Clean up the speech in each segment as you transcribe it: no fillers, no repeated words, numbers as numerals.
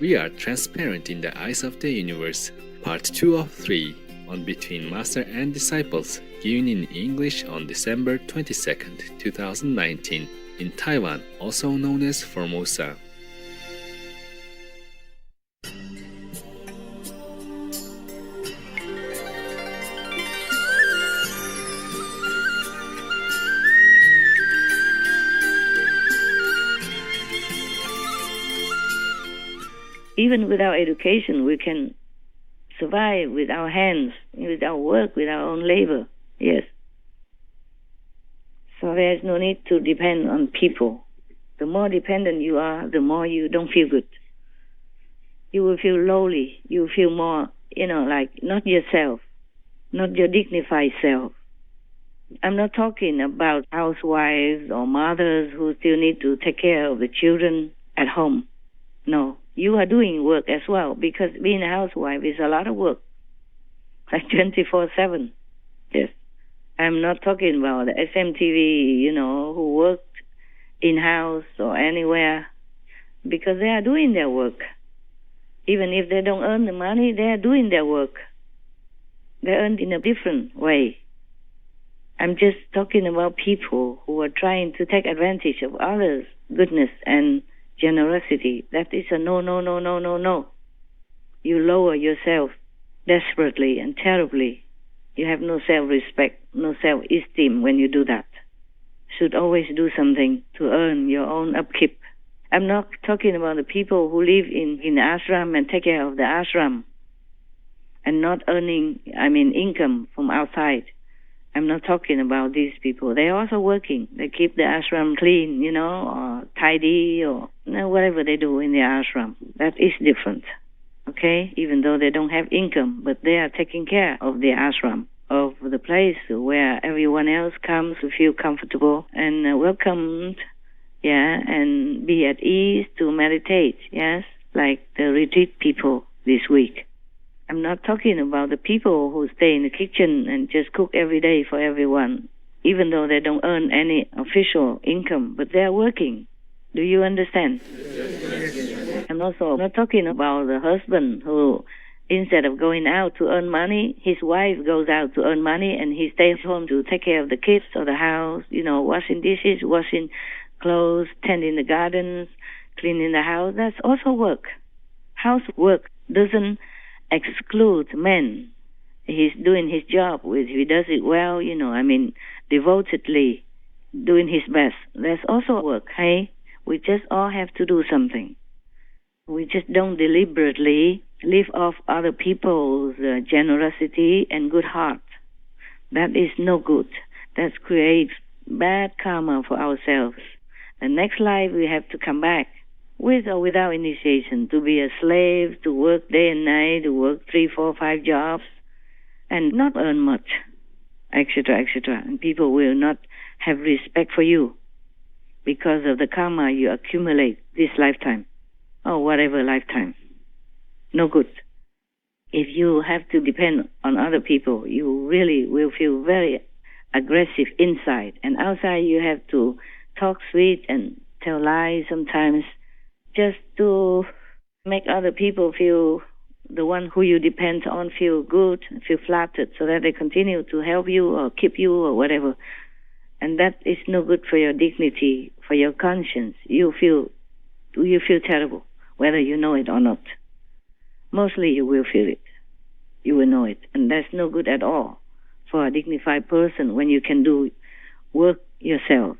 We are transparent in the eyes of the universe. Part 2 of 3 on Between Master and Disciples, given in English on December 22nd, 2019, in Taiwan, also known as Formosa. Even without education, we can survive with our hands, with our work, with our own labor. Yes. So there is no need to depend on people. The more dependent you are, the more you don't feel good. You will feel lowly. You will feel more, like not yourself, not your dignified self. I'm not talking about housewives or mothers who still need to take care of the children at home. No. You are doing work as well, because being a housewife is a lot of work, like 24/7. Yes. I'm not talking about the SMTV, who worked in-house or anywhere, because they are doing their work. Even if they don't earn the money, they are doing their work. They earn in a different way. I'm just talking about people who are trying to take advantage of others' goodness and generosity. That is a no, no, no, no, no, no. You lower yourself desperately and terribly. You have no self-respect, no self-esteem when you do that. Should always do something to earn your own upkeep. I'm not talking about the people who live in the ashram and take care of the ashram and not earning, income from outside. I'm not talking about these people. They're also working. They keep the ashram clean, or tidy, or whatever they do in the ashram. That is different, okay? Even though they don't have income, but they are taking care of the ashram, of the place where everyone else comes to feel comfortable and welcomed, and be at ease to meditate, yes, like the retreat people this week. I'm not talking about the people who stay in the kitchen and just cook every day for everyone, even though they don't earn any official income, but they're working. Do you understand? Yes. I'm also not talking about the husband who, instead of going out to earn money, his wife goes out to earn money and he stays home to take care of the kids or the house, washing dishes, washing clothes, tending the gardens, cleaning the house. That's also work. Housework doesn't exclude men. He's doing his job. He does it well, devotedly, doing his best. That's also work, hey? We just all have to do something. We just don't deliberately live off other people's generosity and good heart. That is no good. That creates bad karma for ourselves. The next life we have to come back, with or without initiation, to be a slave, to work day and night, to work 3, 4, 5 jobs, and not earn much, etc., etc. And people will not have respect for you because of the karma you accumulate this lifetime, or whatever lifetime. No good. If you have to depend on other people, you really will feel very aggressive inside. And outside you have to talk sweet and tell lies sometimes, just to make other people feel, the one who you depend on, feel good, feel flattered, so that they continue to help you or keep you or whatever. And that is no good for your dignity, for your conscience. You feel terrible, whether you know it or not. Mostly you will feel it. You will know it. And that's no good at all for a dignified person when you can do work yourself.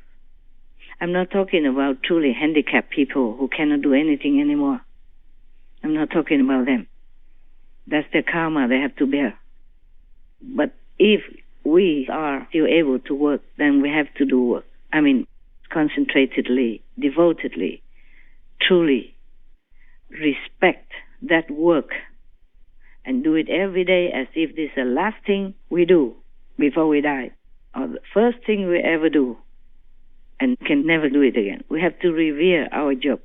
I'm not talking about truly handicapped people who cannot do anything anymore. I'm not talking about them. That's their karma they have to bear. But if we are still able to work, then we have to do work. Concentratedly, devotedly, truly respect that work and do it every day as if this is the last thing we do before we die, or the first thing we ever do, and can never do it again. We have to revere our job.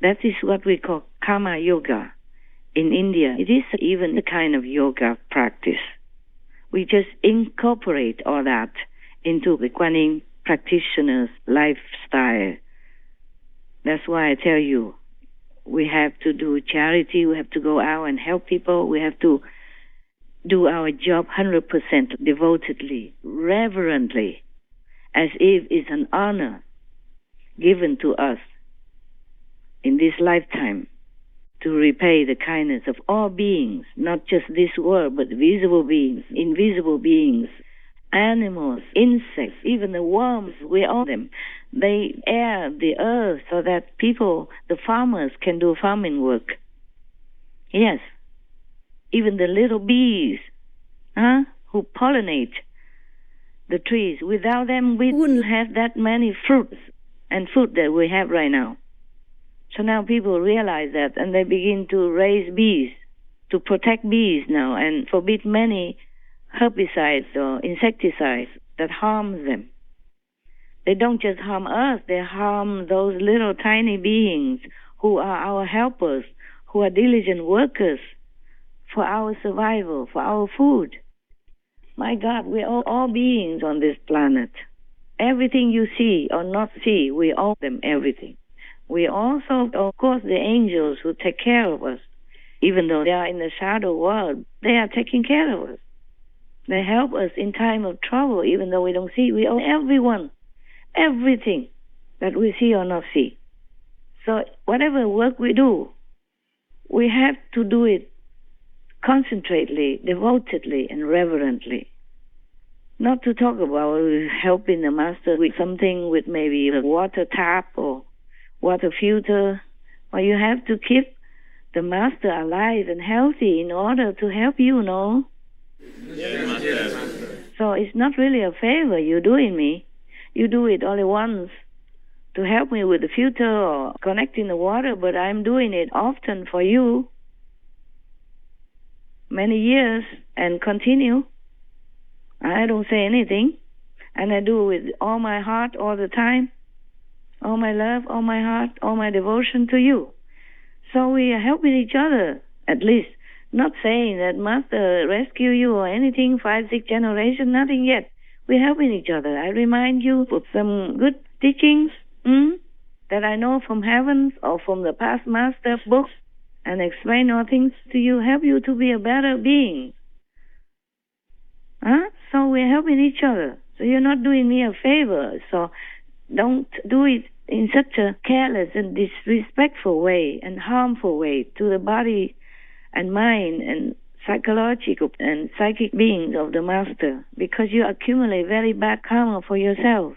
That is what we call karma yoga. In India, it is even a kind of yoga practice. We just incorporate all that into the Kuan Yin practitioner's lifestyle. That's why I tell you, We have to do charity. We have to go out and help people. We have to do our job 100% devotedly, reverently, as if it's an honor given to us in this lifetime to repay the kindness of all beings, not just this world, but visible beings, invisible beings, animals, insects, even the worms, we own them. They air the earth so that people, the farmers, can do farming work. Yes, even the little bees who pollinate the trees. Without them, we wouldn't have that many fruits and food that we have right now. So now people realize that, and they begin to raise bees, to protect bees now, and forbid many herbicides or insecticides that harm them. They don't just harm us, they harm those little tiny beings who are our helpers, who are diligent workers for our survival, for our food. My God, we are all beings on this planet. Everything you see or not see, we owe them everything. We also, of course, the angels who take care of us. Even though they are in the shadow world, they are taking care of us. They help us in time of trouble, even though we don't see. We owe everyone, everything that we see or not see. So whatever work we do, we have to do it concentratedly, devotedly, and reverently. Not to talk about helping the master with something with maybe a water tap or water filter. Well, you have to keep the master alive and healthy in order to help you, no? Yes. So it's not really a favor you're doing me. You do it only once to help me with the filter or connecting the water, but I'm doing it often for you, many years, and continue. I don't say anything, and I do it with all my heart all the time, all my love, all my heart, all my devotion to you. So we are helping each other, at least. Not saying that Master rescue you or anything, 5, 6 generations, nothing yet. We're helping each other. I remind you of some good teachings that I know from heavens or from the past Master books, and explain all things to you, help you to be a better being. So we're helping each other. So you're not doing me a favor. So don't do it in such a careless and disrespectful way and harmful way to the body and mind and psychological and psychic beings of the Master, because you accumulate very bad karma for yourself.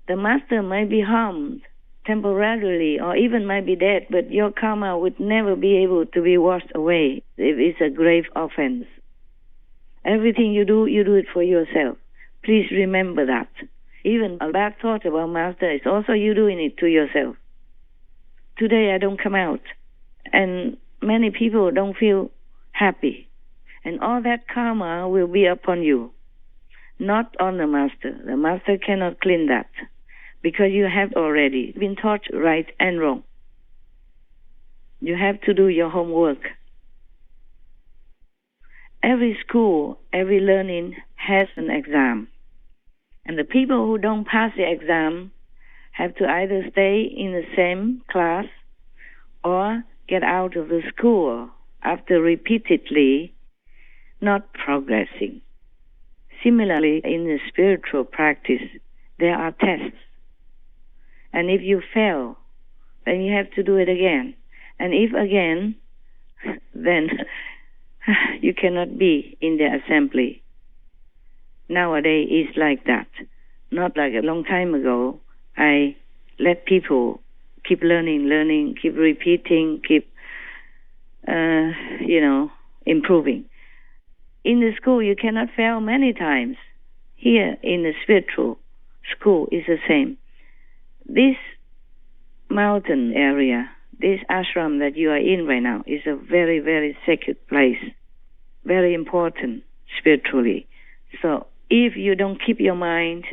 The Master might be harmed temporarily or even might be dead, but your karma would never be able to be washed away if it's a grave offense. Everything you do it for yourself. Please remember that. Even a bad thought about Master is also you doing it to yourself. Today I don't come out, and many people don't feel happy. And all that karma will be upon you, not on the Master. The Master cannot clean that, because you have already been taught right and wrong. You have to do your homework. Every school, every learning has an exam. And the people who don't pass the exam have to either stay in the same class or get out of the school after repeatedly not progressing. Similarly, in the spiritual practice, there are tests. And if you fail, then you have to do it again. And if again, then you cannot be in the assembly. Nowadays, it's like that. Not like a long time ago. I let people keep learning, keep repeating, keep, improving. In the school, you cannot fail many times. Here, in the spiritual school, is the same. This mountain area, this ashram that you are in right now, is a very, very sacred place, very important spiritually. So if you don't keep your mind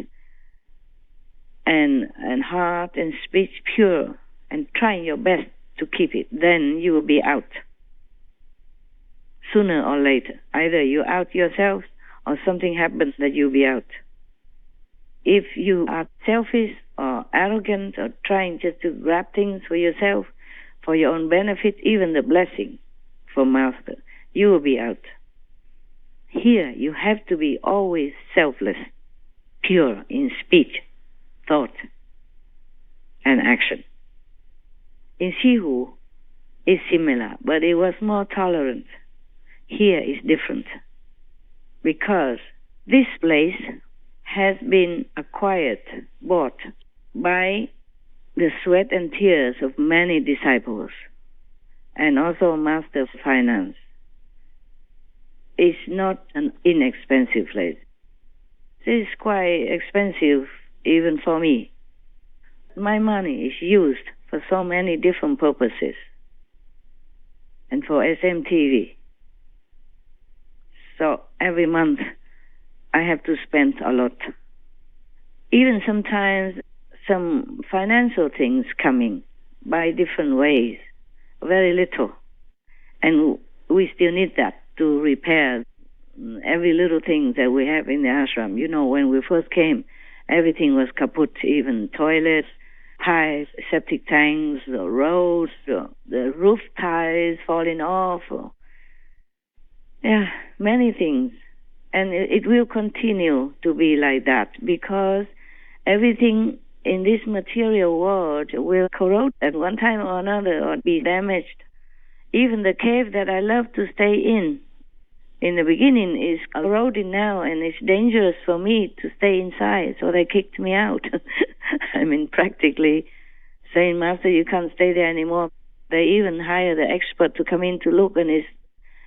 and heart and speech pure and trying your best to keep it, then you will be out. Sooner or later, either you're out yourself or something happens that you'll be out. If you are selfish or arrogant or trying just to grab things for yourself, for your own benefit, even the blessing from Master, you will be out. Here, you have to be always selfless, pure in speech, thought, and action. In Sihu, it's similar, but it was more tolerant. Here is different, because this place has been acquired, bought by the sweat and tears of many disciples, and also Master Finance. It's not an inexpensive place. This is quite expensive even for me. My money is used for so many different purposes, and for SMTV. So every month I have to spend a lot. Even sometimes some financial things coming by different ways, very little. And we still need that to repair every little thing that we have in the ashram. You know, when we first came, everything was kaput, even toilets, pipes, septic tanks, the roads, the roof tiles falling off. Yeah, many things. And it will continue to be like that, because everything in this material world will corrode at one time or another, or be damaged. Even the cave that I love to stay in the beginning, is corroding now, and it's dangerous for me to stay inside, so they kicked me out. I mean, practically saying, Master, you can't stay there anymore. They even hire the expert to come in to look, and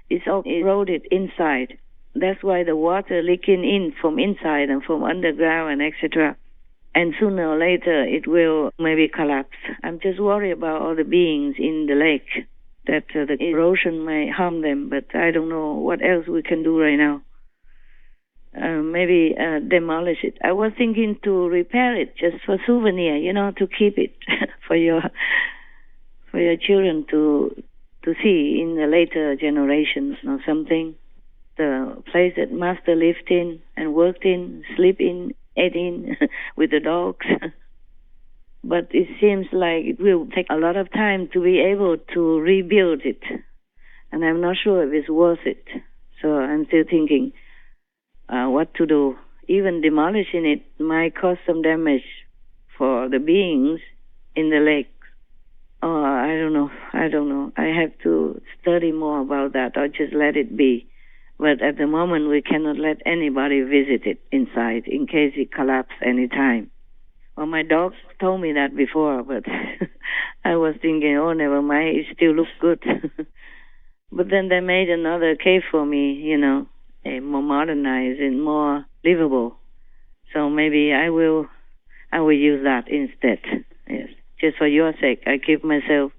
it's all eroded inside. That's why the water leaking in from inside and from underground and etc. And sooner or later it will maybe collapse. I'm just worried about all the beings in the lake, that the erosion may harm them, but I don't know what else we can do right now. Maybe demolish it. I was thinking to repair it just for souvenir, to keep it for your children to see in the later generations or something. The place that Master lived in and worked in, sleep in, ate in with the dogs. But it seems like it will take a lot of time to be able to rebuild it. And I'm not sure if it's worth it. So I'm still thinking what to do. Even demolishing it might cause some damage for the beings in the lake. Oh, I don't know. I have to study more about that, or just let it be. But at the moment, we cannot let anybody visit it inside in case it collapses any time. Well, my dogs told me that before, but I was thinking, oh, never mind, it still looks good. But then they made another cave for me, a more modernized and more livable. So maybe I will use that instead. Yes, just for your sake, I keep myself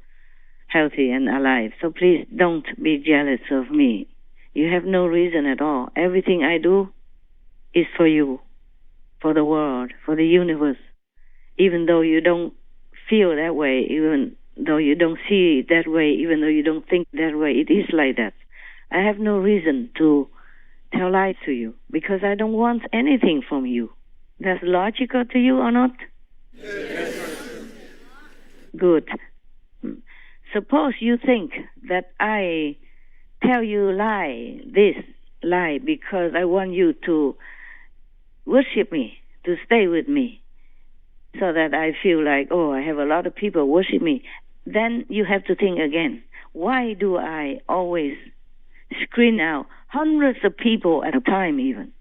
healthy and alive. So please don't be jealous of me. You have no reason at all. Everything I do is for you, for the world, for the universe. Even though you don't feel that way, even though you don't see it that way, even though you don't think that way, it is like that. I have no reason to tell lies to you, because I don't want anything from you. That's logical to you or not? Yes. Good. Suppose you think that I tell you this lie because I want you to worship me, to stay with me, so that I feel like, oh, I have a lot of people worship me. Then you have to think again. Why do I always screen out hundreds of people at a time even?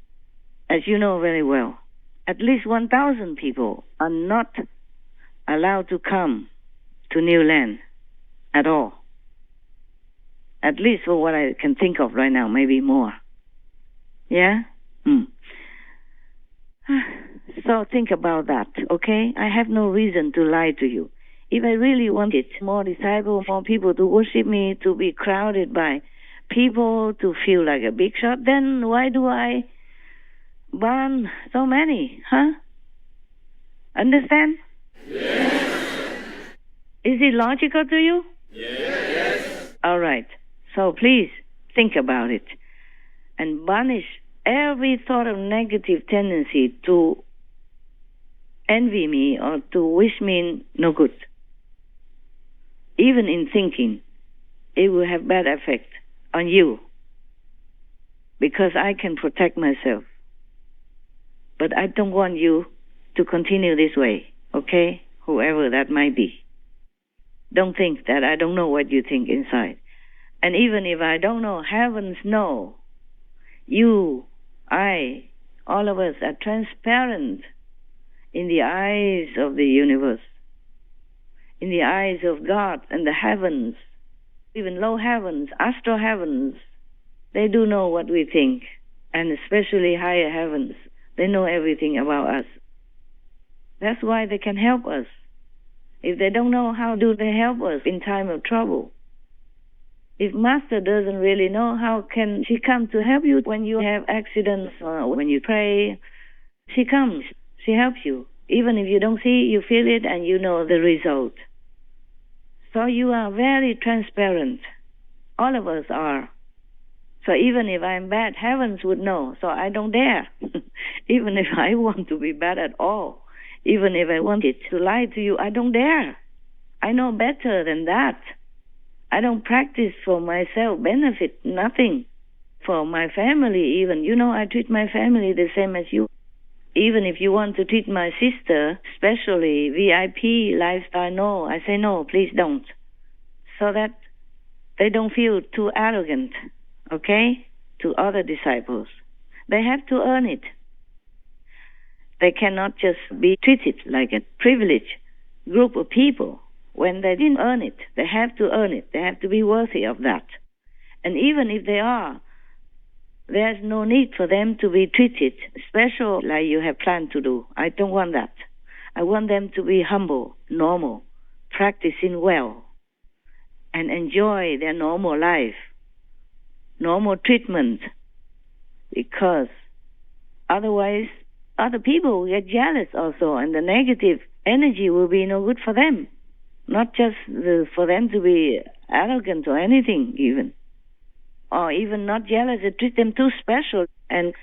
As you know very well, at least 1,000 people are not allowed to come to New Land at all. At least for what I can think of right now, maybe more. Yeah? So think about that, okay? I have no reason to lie to you. If I really wanted more disciples, more people to worship me, to be crowded by people, to feel like a big shot, then why do I burn so many, huh? Understand? Yes. Is it logical to you? Yes. All right. So please think about it and banish every thought of negative tendency to envy me or to wish me no good. even in thinking, it will have bad effect on you because I can protect myself. But I don't want you to continue this way, okay? Whoever that might be. Don't think that I don't know what you think inside. And even if I don't know, heavens know. You, I, all of us are transparent in the eyes of the universe, in the eyes of God and the heavens, even low heavens, astral heavens. They do know what we think, and especially higher heavens. They know everything about us. That's why they can help us. If they don't know, how do they help us in time of trouble? If Master doesn't really know, how can she come to help you when you have accidents or when you pray? She comes. She helps you. Even if you don't see, you feel it and you know the result. So you are very transparent. All of us are. So even if I'm bad, heavens would know. So I don't dare. Even if I want to be bad at all, even if I wanted to lie to you, I don't dare. I know better than that. I don't practice for myself benefit, nothing. For my family even. You know, I treat my family the same as you. Even if you want to treat my sister, especially VIP lifestyle, no, I say no, please don't. So that they don't feel too arrogant, okay, to other disciples. They have to earn it. They cannot just be treated like a privileged group of people. When they didn't earn it, they have to earn it. They have to be worthy of that. And even if they are, there's no need for them to be treated special like you have planned to do. I don't want that. I want them to be humble, normal, practicing well, and enjoy their normal life, normal treatment, because otherwise other people will get jealous also, and the negative energy will be no good for them. Not just for them to be arrogant or anything even. Or even not jealous, they treat them too special and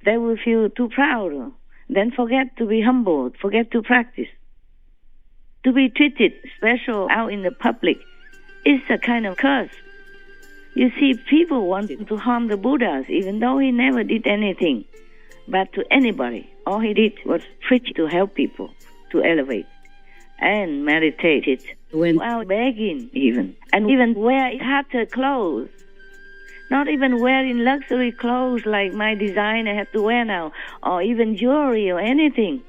they will feel too proud. Then forget to be humble, forget to practice. To be treated special out in the public is a kind of curse. You see, people wanting to harm the Buddhas even though he never did anything bad to anybody. All he did was preach to help people, to elevate. And meditated without begging even. And even wear tattered clothes. Not even wearing luxury clothes like my designer have to wear now. Or even jewelry or anything.